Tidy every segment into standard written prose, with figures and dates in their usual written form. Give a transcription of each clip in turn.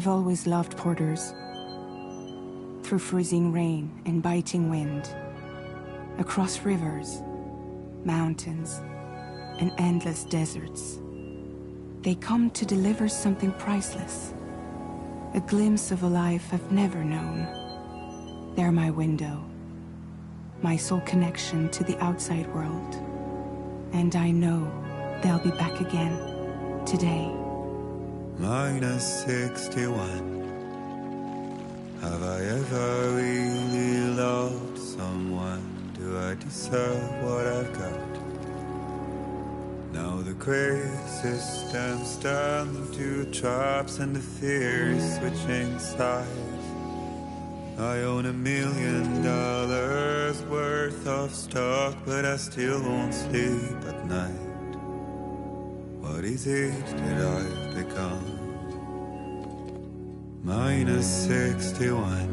I've always loved porters. Through freezing rain and biting wind, across rivers, mountains, and endless deserts, they come to deliver something priceless, a glimpse of a life I've never known. They're my window, my sole connection to the outside world. And I know they'll be back again, today. -61. Have I ever really loved someone? Do I deserve what I've got? Now the crazy systems turn them to traps and the fear is switching sides. I own $1 million worth of stock, but I still won't sleep at night. What is it that I've become? -61.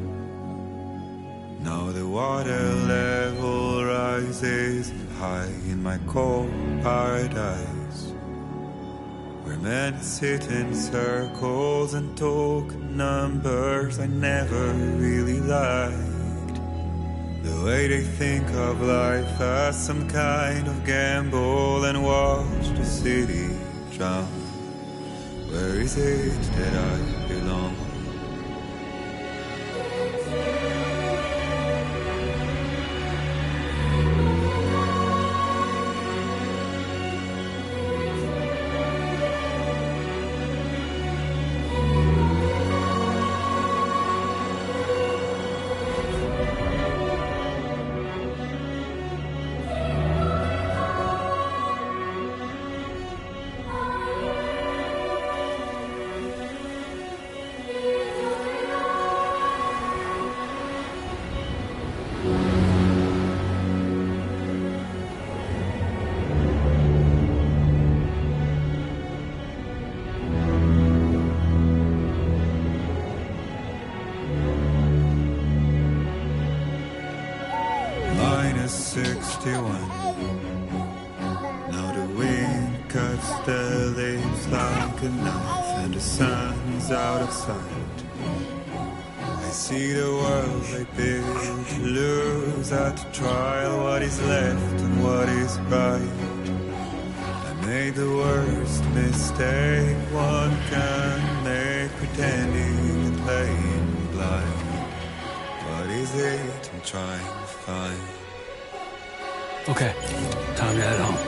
Now the water level rises high in my cold paradise, where men sit in circles and talk numbers I never really liked. The way they think of life as some kind of gamble and watch the city drown. Where is it that I belong? -61. Now the wind cuts the leaves like a knife and the sun's out of sight. I see the world they build to lose at the trial, what is left and what is right. I made the worst mistake one can make, pretending and playing blind. What is it I'm trying to find? Okay, time to head home.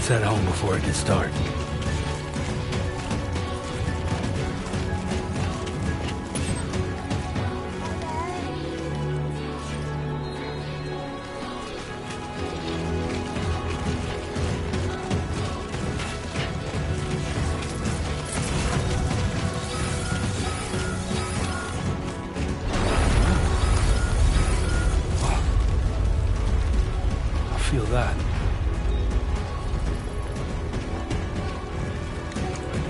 Let's head home before it gets dark. Feel that.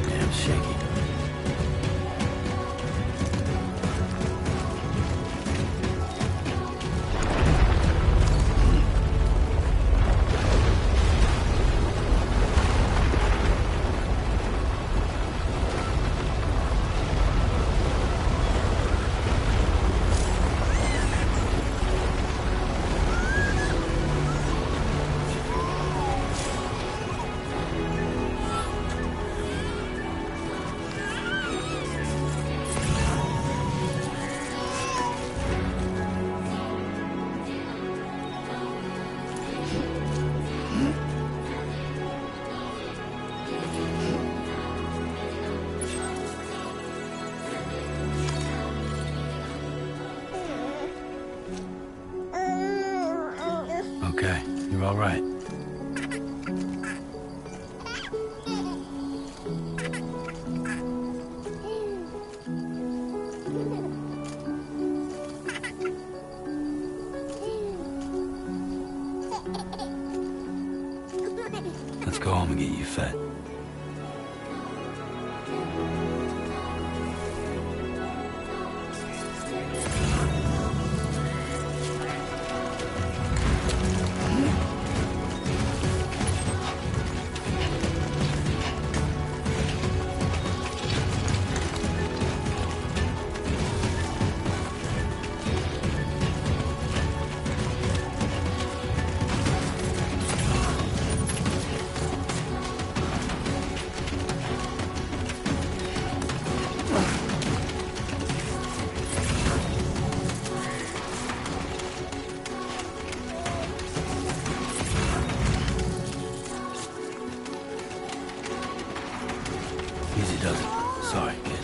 Damn shaky. Okay, you're all right. Let's go home and get you fed. Easy does it. Sorry, kid.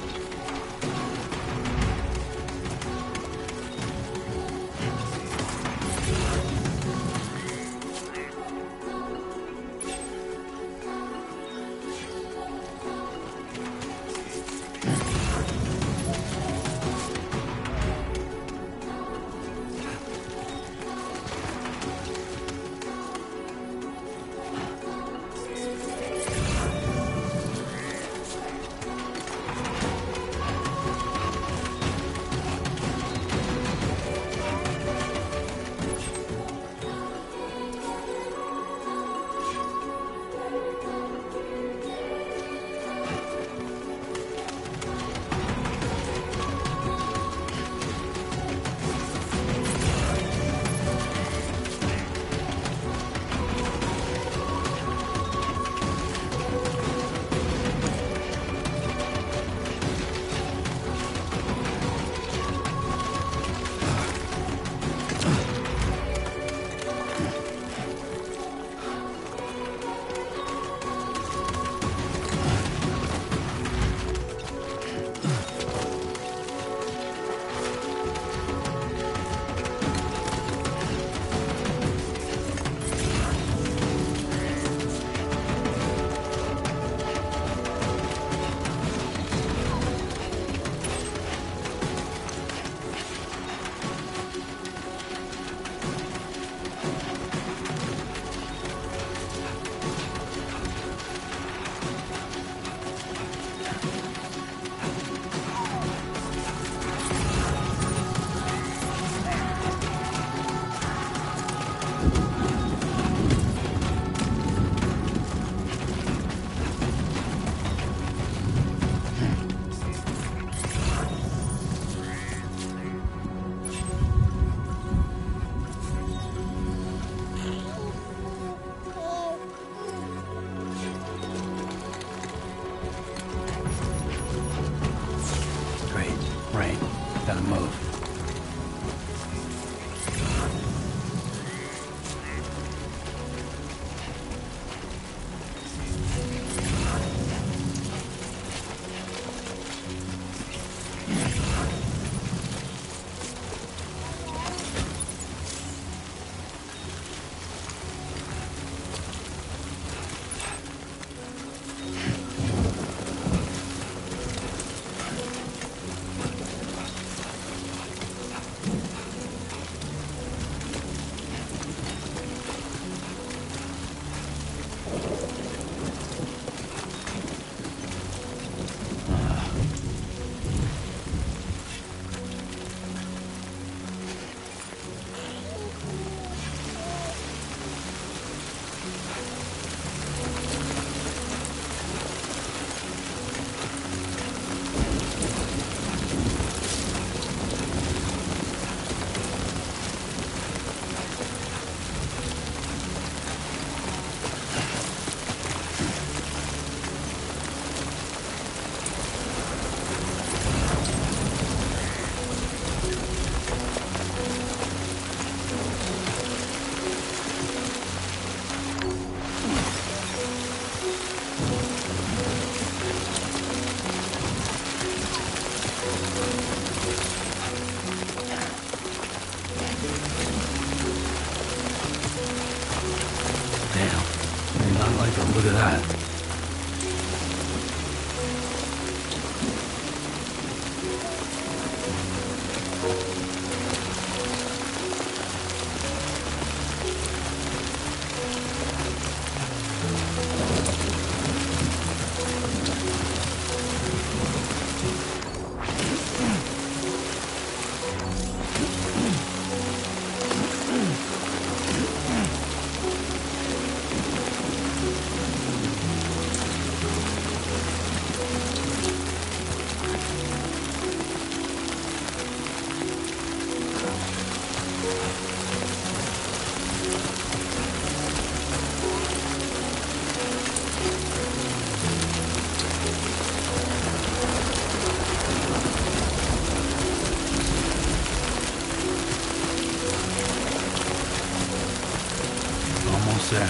Gotta move. that? Almost there.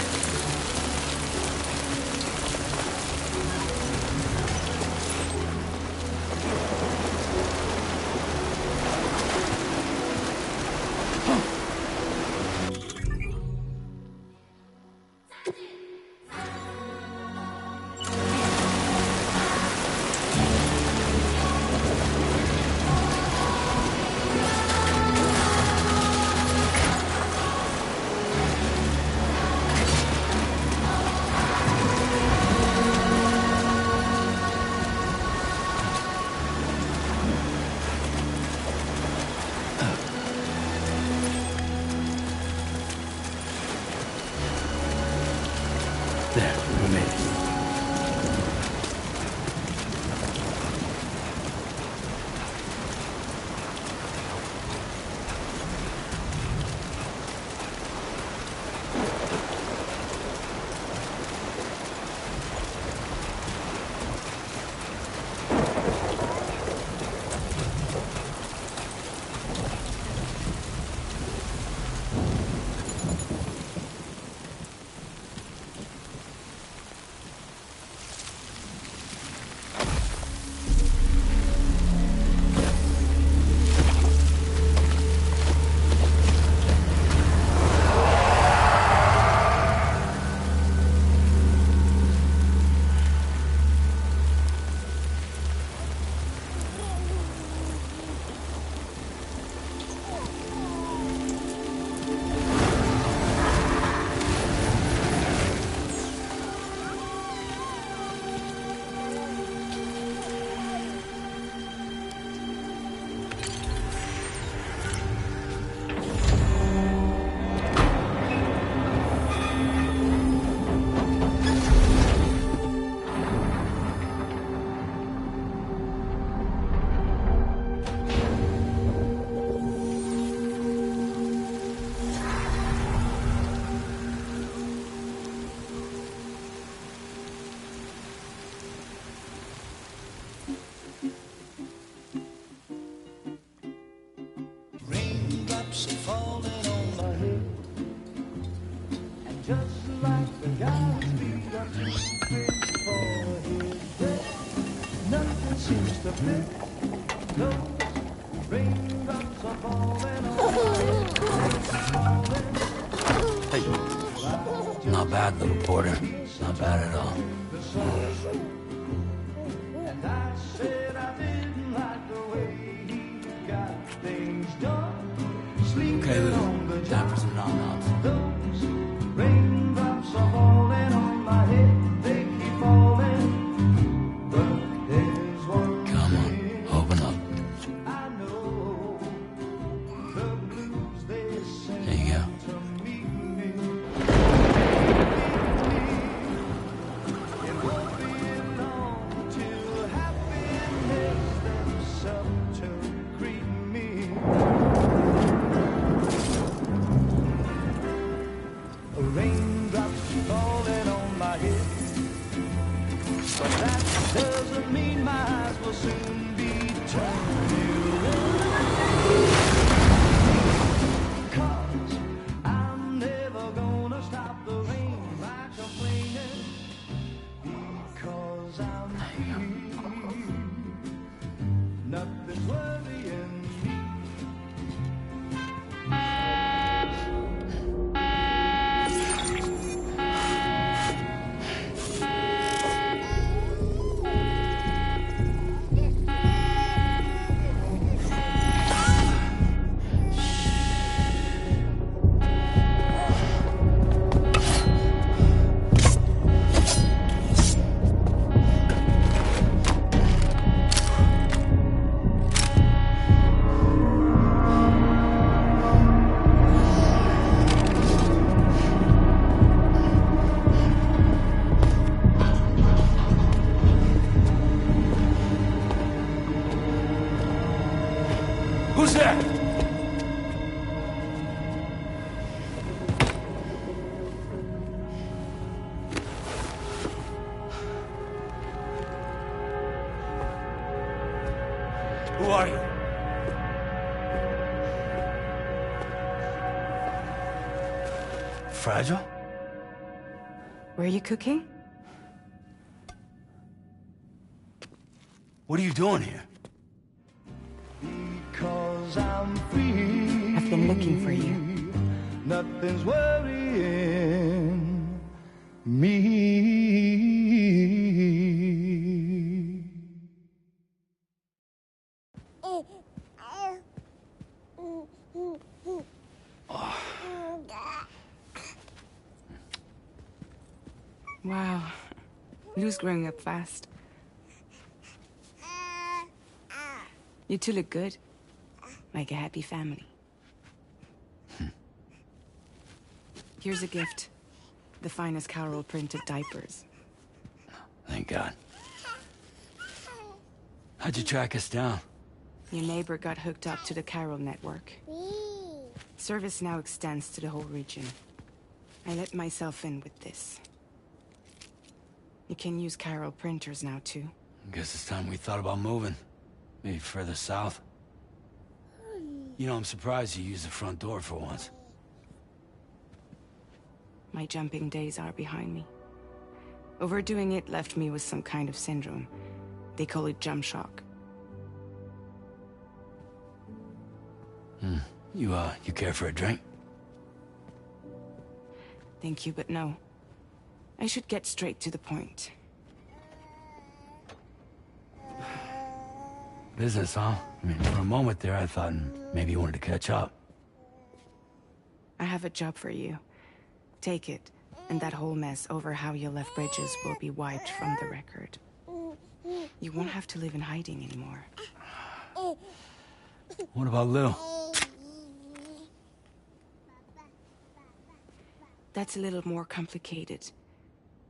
There, we made it. Hey, not bad, little porter. Not bad at all. Okay, Lou. Time for some nom-noms. Come on, open up. There you go. Who's there? Who are you? Fragile? Were you cooking? What are you doing here? Because I'm free. I've been looking for you. Nothing's worrying me. Wow. Lou's growing up fast. You two look good. Like a happy family. Here's a gift. The finest Carol printed diapers. Thank God. How'd you track us down? Your neighbor got hooked up to the Carol network. Service now extends to the whole region. I let myself in with this. You can use Carol printers now, too. Guess it's time we thought about moving. Maybe further south. You know, I'm surprised you used the front door for once. My jumping days are behind me. Overdoing it left me with some kind of syndrome. They call it jump shock. You care for a drink? Thank you, but no. I should get straight to the point. Business, huh? I mean, for a moment there, I thought maybe you wanted to catch up. I have a job for you. Take it, and that whole mess over how you left Bridges will be wiped from the record. You won't have to live in hiding anymore. What about Lou? That's a little more complicated.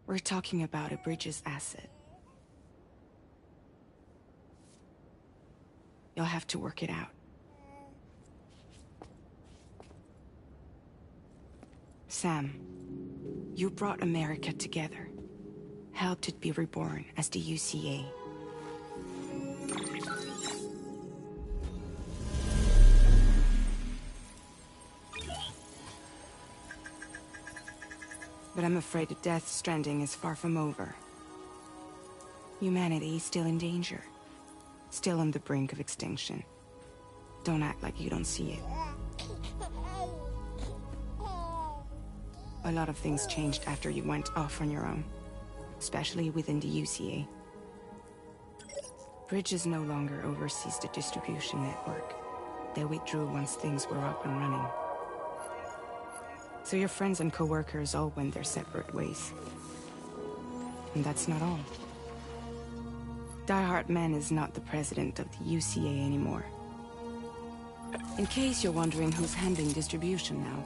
We're talking about a Bridges asset. You'll have to work it out. Sam, you brought America together. Helped it be reborn as the UCA. But I'm afraid the death stranding is far from over. Humanity is still in danger. Still on the brink of extinction. Don't act like you don't see it. A lot of things changed after you went off on your own. Especially within the UCA. Bridges no longer oversees the distribution network. They withdrew once things were up and running. So your friends and co-workers all went their separate ways. And that's not all. Die Hard Man is not the president of the UCA anymore. In case you're wondering who's handling distribution now,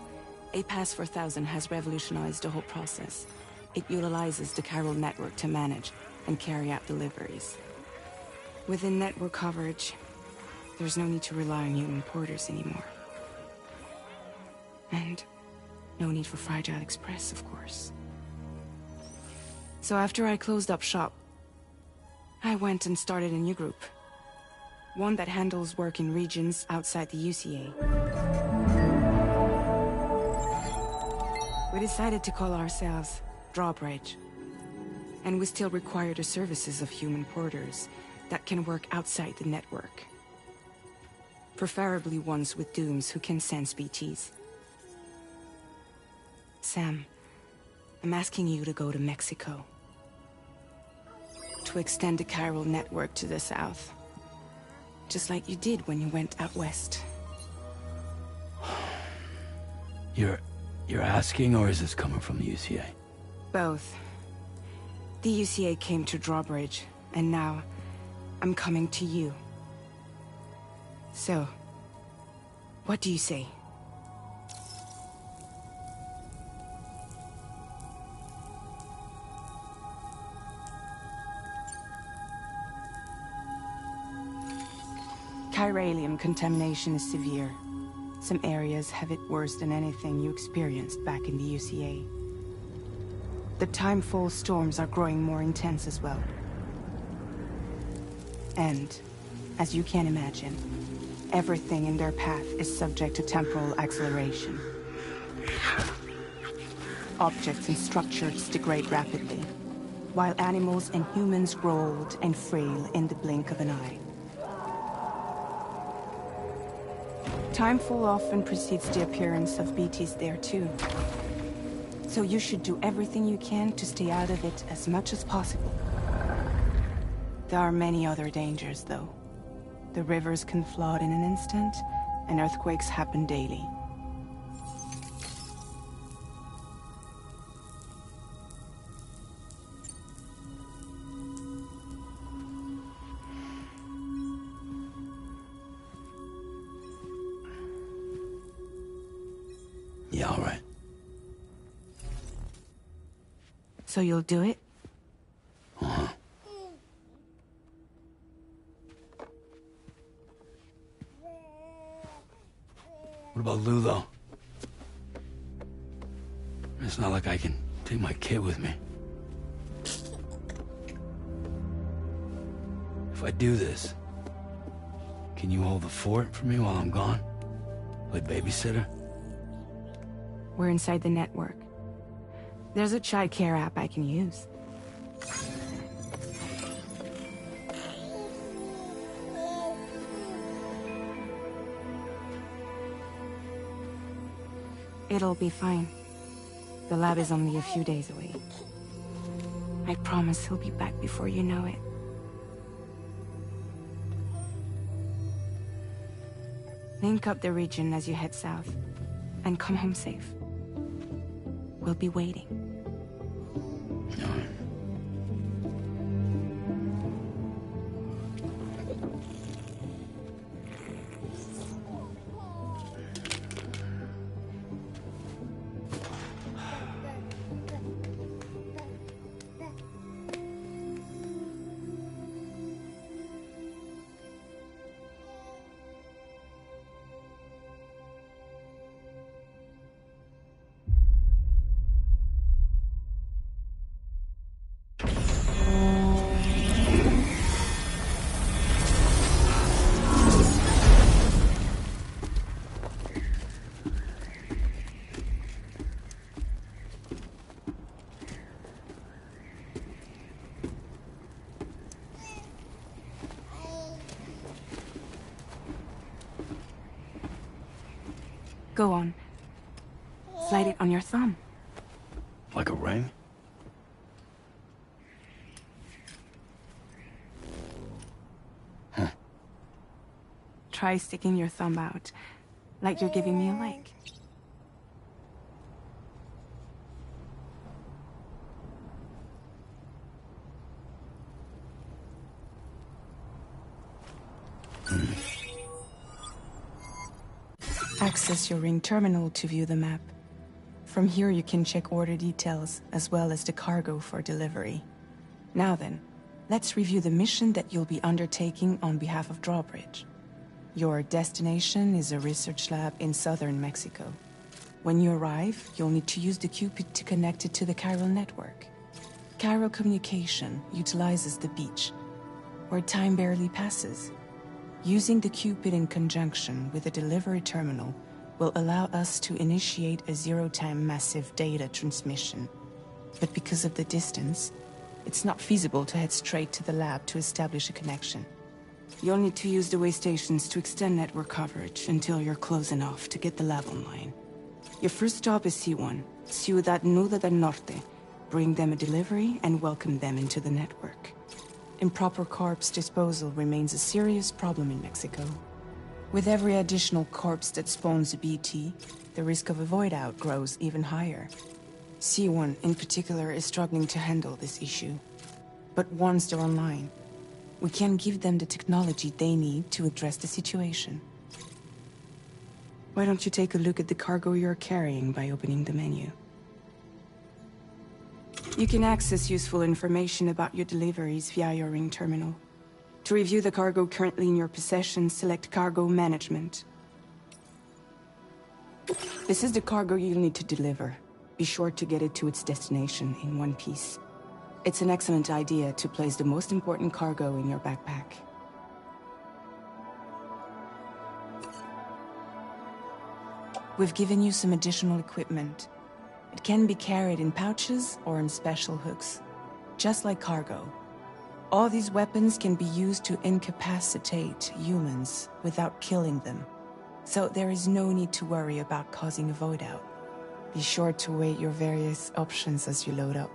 A Pass 4000 has revolutionized the whole process. It utilizes the Carol network to manage and carry out deliveries. Within network coverage, there's no need to rely on human porters anymore. And no need for Fragile Express, of course. So after I closed up shop, I went and started a new group. One that handles work in regions outside the UCA. We decided to call ourselves Drawbridge. And we still require the services of human porters that can work outside the network. Preferably ones with dooms who can sense BTs. Sam, I'm asking you to go to Mexico. To extend the Carol network to the south. Just like you did when you went out west. You're asking, or is this coming from the UCA? Both. The UCA came to Drawbridge, and now I'm coming to you. So, what do you say? chiralium contamination is severe. Some areas have it worse than anything you experienced back in the UCA. The timefall storms are growing more intense as well. And, as you can imagine, everything in their path is subject to temporal acceleration. Objects and structures degrade rapidly, while animals and humans grow old and frail in the blink of an eye. Timefall often precedes the appearance of BTs there too. So you should do everything you can to stay out of it as much as possible. There are many other dangers, though. The rivers can flood in an instant, and earthquakes happen daily. Yeah, all right. So you'll do it? Uh-huh. What about Lou, though? It's not like I can take my kid with me. If I do this, can you hold the fort for me while I'm gone? Play babysitter? We're inside the network. There's a child care app I can use. It'll be fine. The lab is only a few days away. I promise he'll be back before you know it. Link up the region as you head south, and come home safe. We'll be waiting. All right. Go on. Slide it on your thumb. Like a ring? Huh. Try sticking your thumb out, like you're giving me a like. Access your ring terminal to view the map. From here you can check order details, as well as the cargo for delivery. Now then, let's review the mission that you'll be undertaking on behalf of Drawbridge. Your destination is a research lab in southern Mexico. When you arrive, you'll need to use the Cupid to connect it to the chiral network. Chiral communication utilizes the beach, where time barely passes. Using the Cupid in conjunction with a delivery terminal will allow us to initiate a zero-time massive data transmission. But because of the distance, it's not feasible to head straight to the lab to establish a connection. You'll need to use the way stations to extend network coverage until you're close enough to get the lab online. Your first stop is C1, Ciudad Nuda del Norte. Bring them a delivery and welcome them into the network. Improper corpse disposal remains a serious problem in Mexico. With every additional corpse that spawns a BT, the risk of a void out grows even higher. C1 in particular is struggling to handle this issue. But once they're online, we can give them the technology they need to address the situation. Why don't you take a look at the cargo you're carrying by opening the menu? You can access useful information about your deliveries via your ring terminal. To review the cargo currently in your possession, select Cargo Management. This is the cargo you'll need to deliver. Be sure to get it to its destination in one piece. It's an excellent idea to place the most important cargo in your backpack. We've given you some additional equipment. It can be carried in pouches or in special hooks, just like cargo. All these weapons can be used to incapacitate humans without killing them. So there is no need to worry about causing a void out. Be sure to weigh your various options as you load up.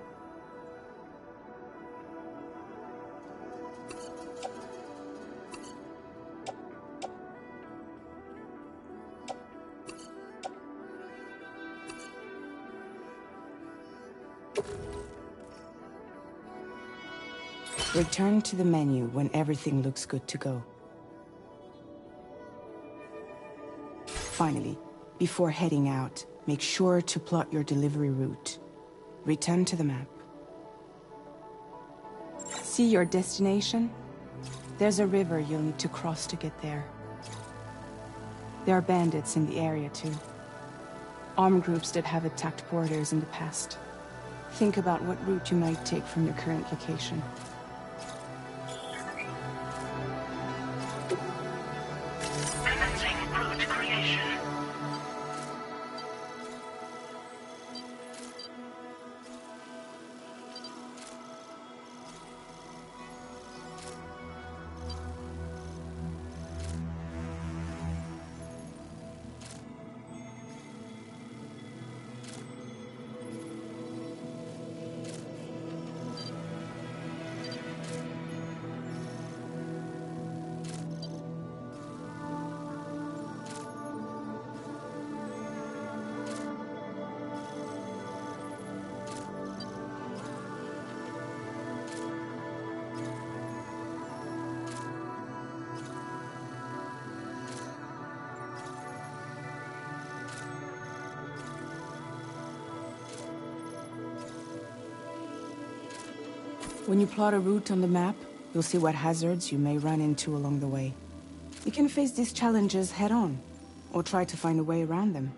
Return to the menu when everything looks good to go. Finally, before heading out, make sure to plot your delivery route. Return to the map. See your destination? There's a river you'll need to cross to get there. There are bandits in the area too. Armed groups that have attacked borders in the past. Think about what route you might take from your current location. When you plot a route on the map, you'll see what hazards you may run into along the way. You can face these challenges head-on, or try to find a way around them.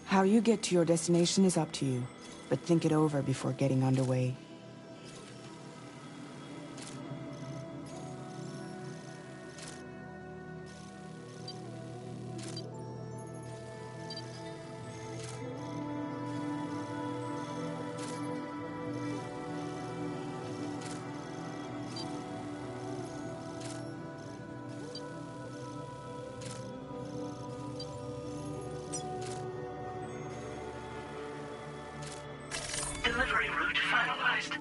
How you get to your destination is up to you, but think it over before getting underway. Delivery route finalized.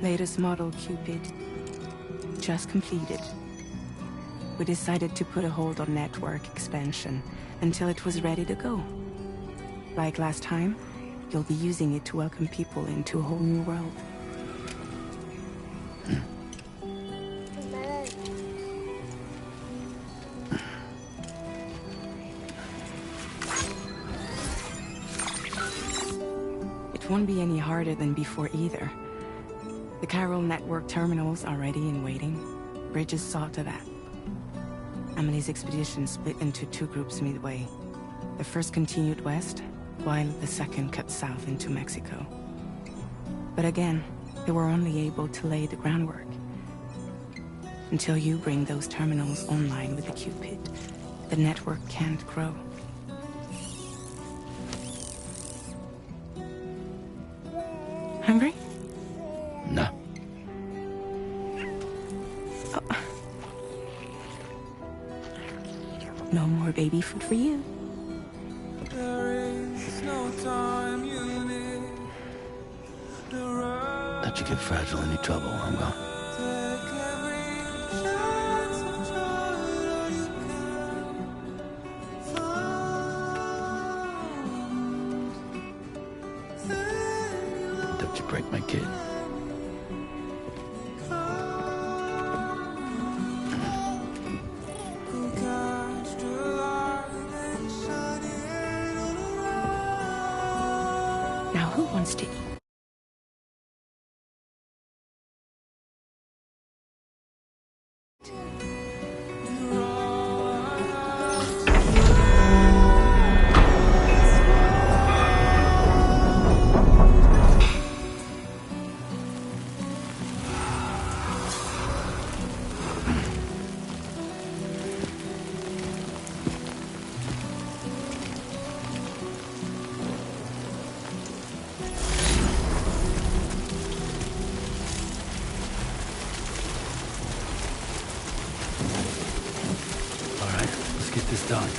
Latest model Cupid. Just completed. We decided to put a hold on network expansion until it was ready to go. Like last time, you'll be using it to welcome people into a whole new world. It won't be any harder than before either. The chiral network terminals are ready and waiting. Bridges saw to that. Amelie's expedition split into two groups midway. The first continued west, while the second cut south into Mexico. But again, they were only able to lay the groundwork. Until you bring those terminals online with the Cupid, the network can't grow. Hungry? No. Oh. No more baby food for you. Let you get fragile any trouble, I'm gone. Don't you break my kid. Now who wants to eat? Get this done.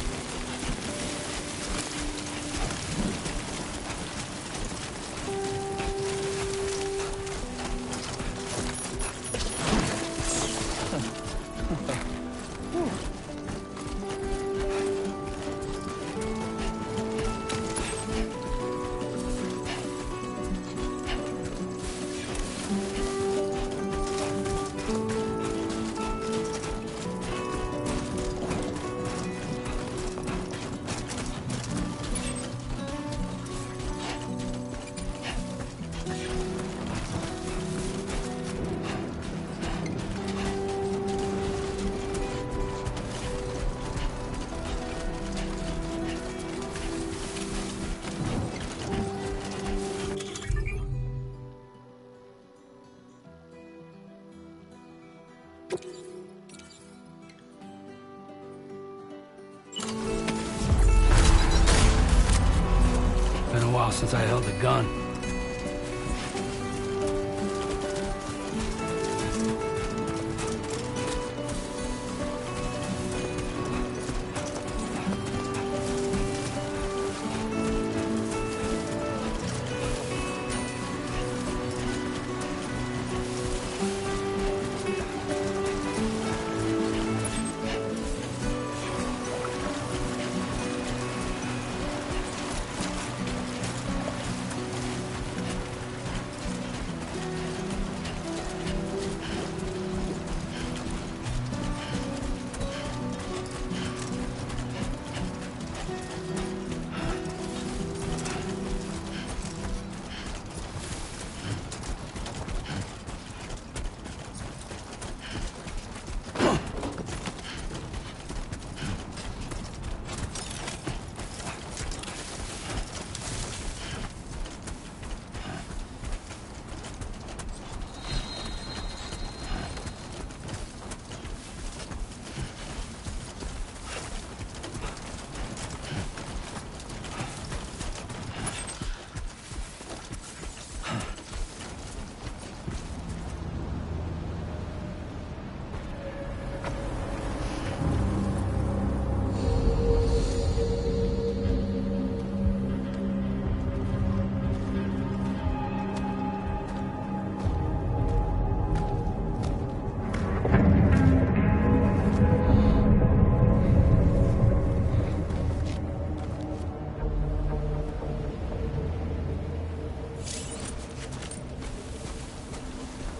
Been a while since I held a gun.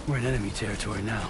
We're in enemy territory now.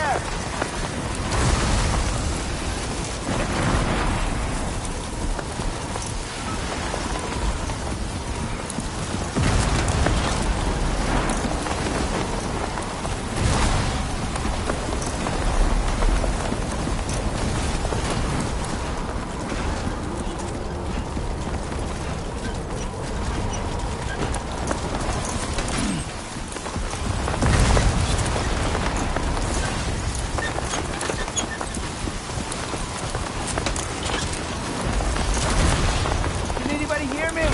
there! Can anybody hear me?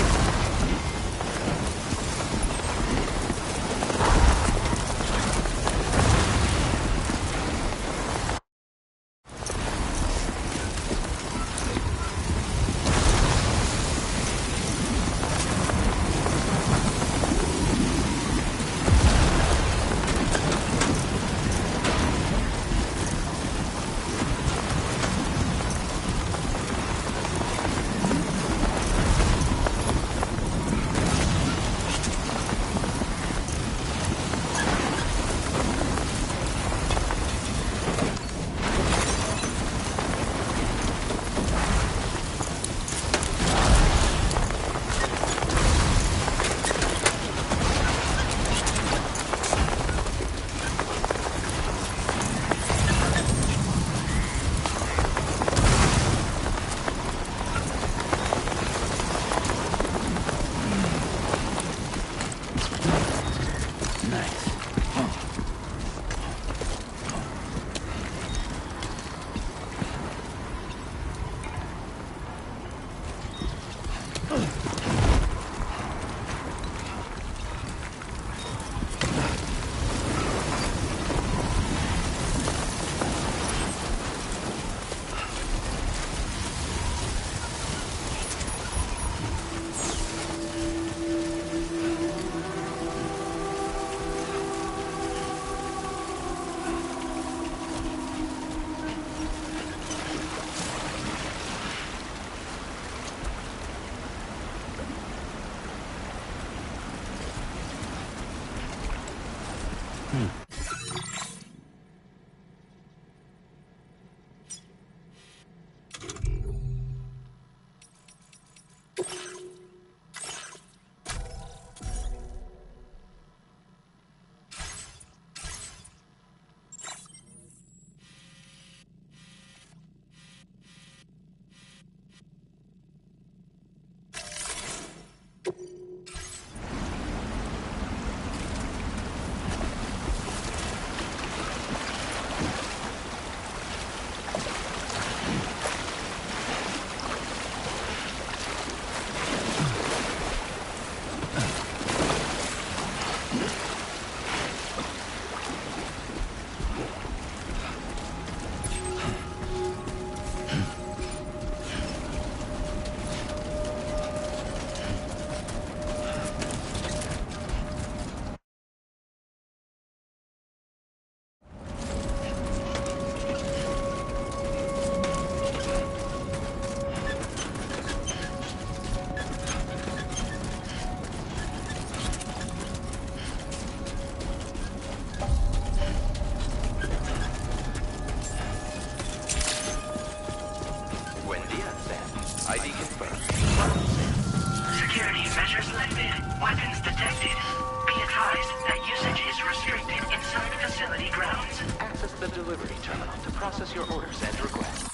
Security measures lifted. Weapons detected. Be advised that usage is restricted inside facility grounds. Access the delivery terminal to process your orders and requests.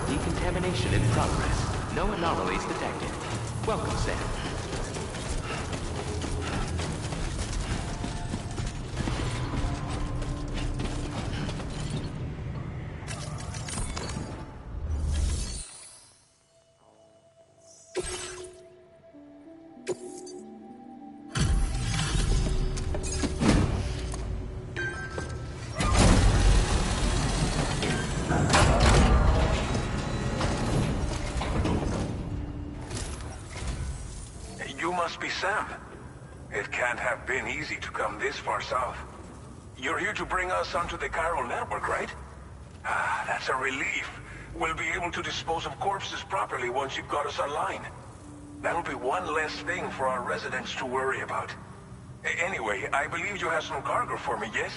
Decontamination in progress. No anomalies detected. Welcome, Sam. You must be Sam. It can't have been easy to come this far south. You're here to bring us onto the chiral network, right? Ah, that's a relief. We'll be able to dispose of corpses properly once you've got us online. That'll be one less thing for our residents to worry about. Anyway, I believe you have some cargo for me, yes?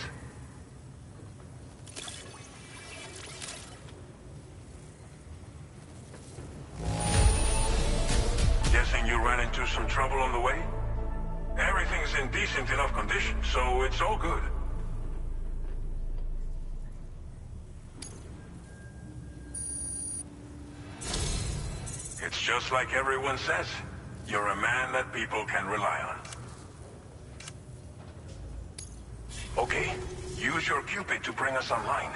Guessing you ran into some trouble on the way? Everything's in decent enough condition, so it's all good. It's just like everyone says. You're a man that people can rely on. Okay, use your Cupid to bring us online.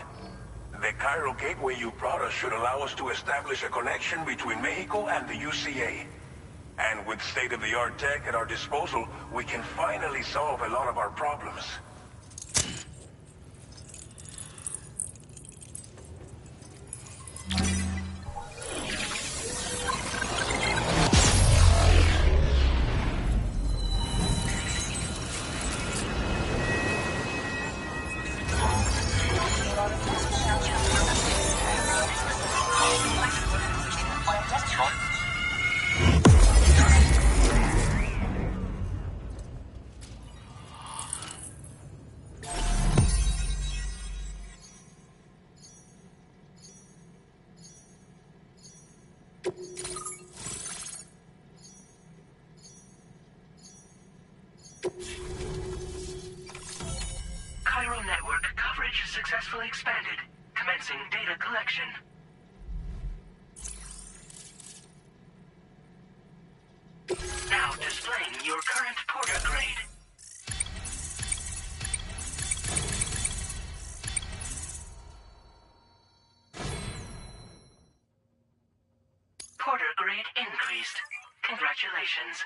The chiral gateway you brought us should allow us to establish a connection between Mexico and the UCA. And with state-of-the-art tech at our disposal, we can finally solve a lot of our problems. Chiral network coverage successfully expanded. Commencing data collection. Now displaying your current Porter grade. Porter grade increased. Congratulations.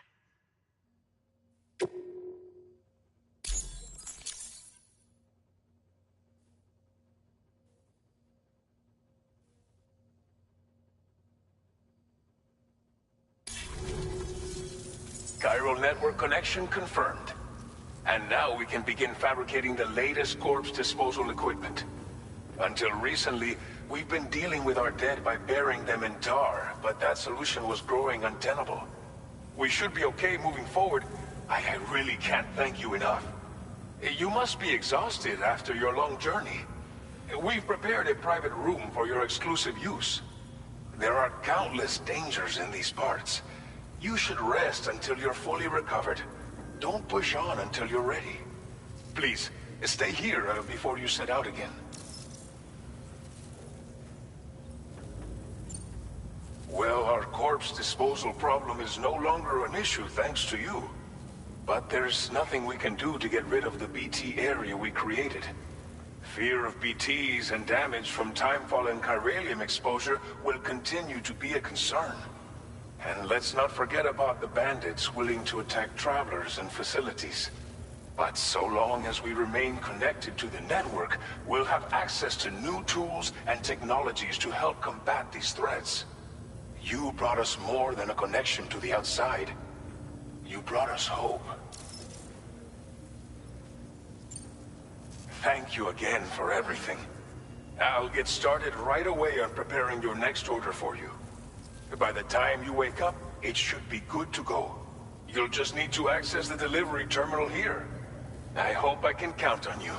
Chiral network connection confirmed. And now we can begin fabricating the latest corpse disposal equipment. Until recently, we've been dealing with our dead by burying them in tar, but that solution was growing untenable. We should be okay moving forward. I really can't thank you enough. You must be exhausted after your long journey. We've prepared a private room for your exclusive use. There are countless dangers in these parts. You should rest until you're fully recovered. Don't push on until you're ready. Please, stay here before you set out again. Well, our corpse disposal problem is no longer an issue thanks to you. But there's nothing we can do to get rid of the BT area we created. Fear of BTs and damage from timefall and chiralium exposure will continue to be a concern. And let's not forget about the bandits willing to attack travelers and facilities. But so long as we remain connected to the network, we'll have access to new tools and technologies to help combat these threats. You brought us more than a connection to the outside. You brought us hope. Thank you again for everything. I'll get started right away on preparing your next order for you. By the time you wake up, it should be good to go. You'll just need to access the delivery terminal here. I hope I can count on you.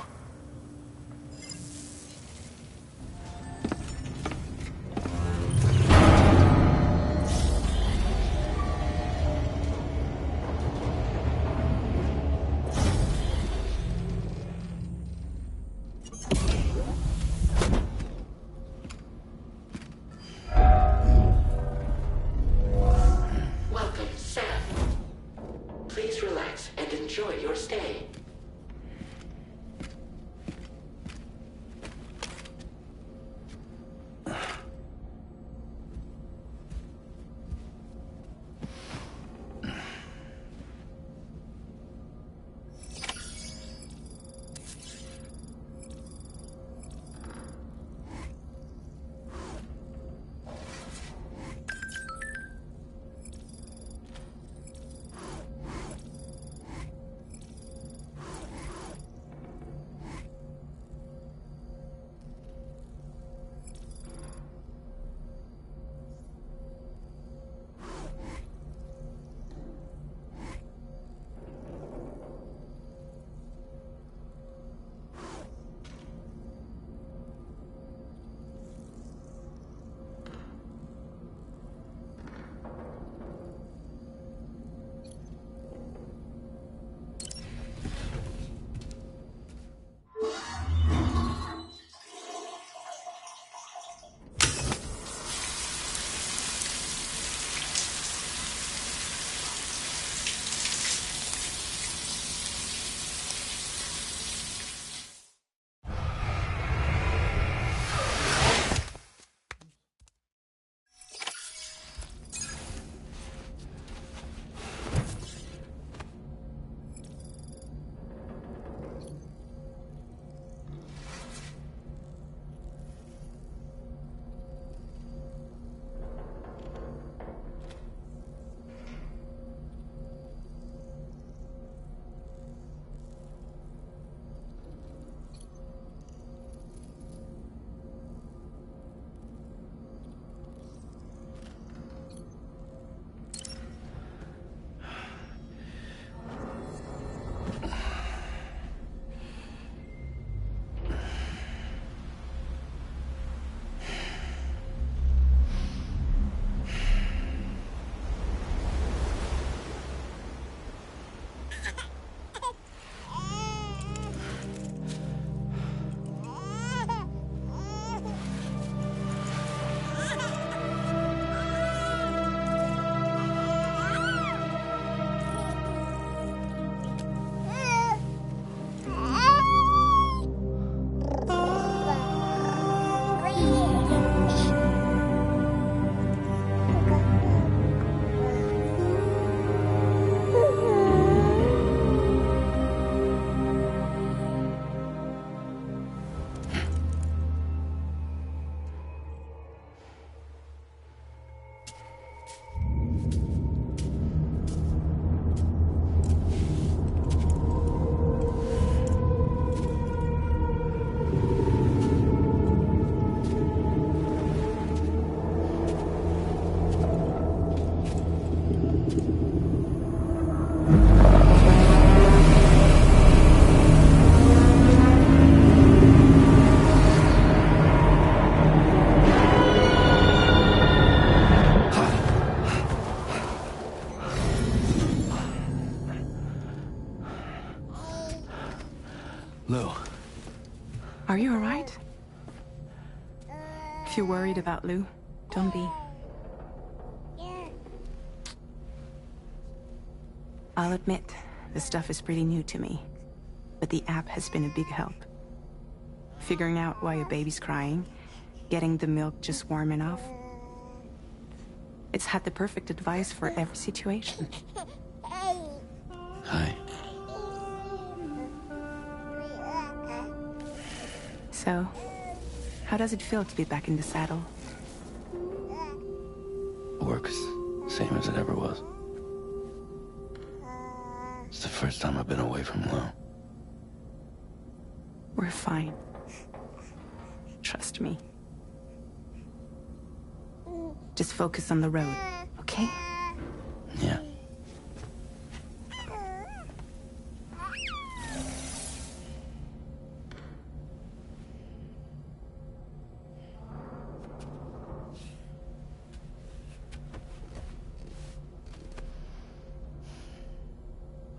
Lou. Are you alright? If you're worried about Lou, don't be. I'll admit, the stuff is pretty new to me, but the app has been a big help. Figuring out why a baby's crying, getting the milk just warm enough. It's had the perfect advice for every situation. Hi. So, how does it feel to be back in the saddle? Works same as it ever was. It's the first time I've been away from Lou. We're fine. Trust me. Just focus on the road, okay? Yeah.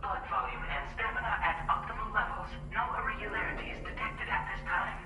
Blood volume and stamina at optimal levels. No irregularities detected at this time.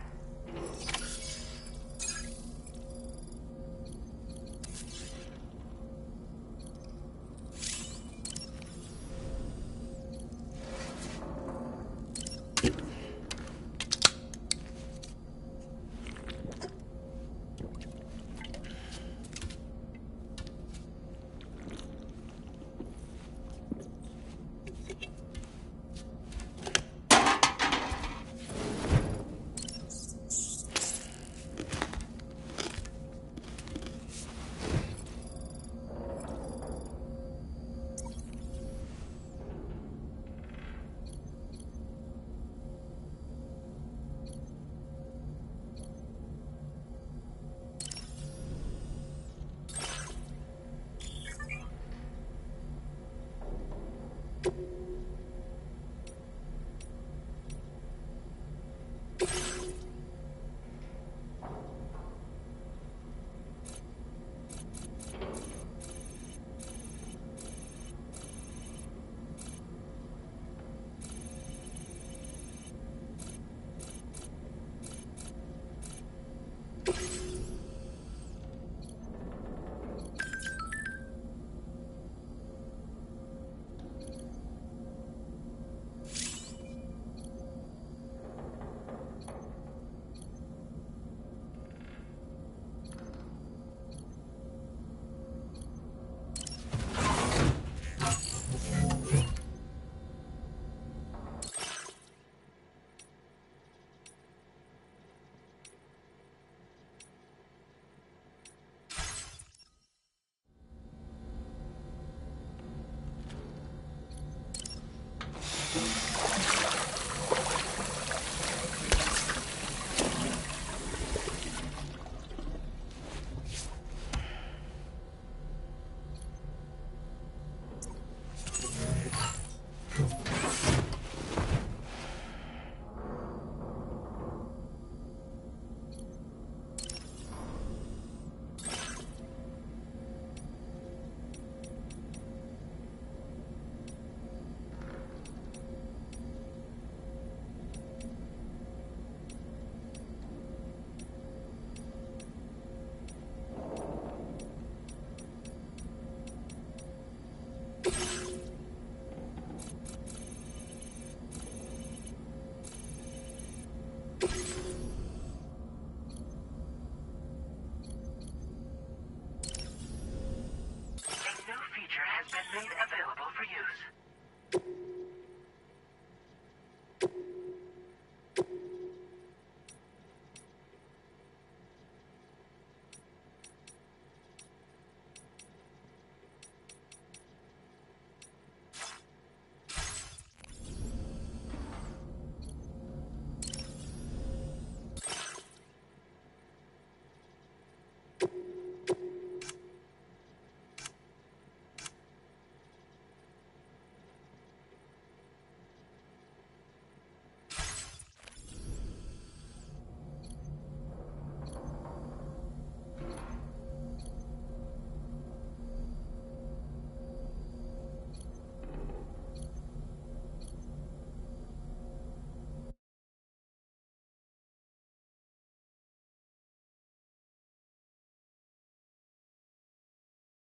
Made available for use.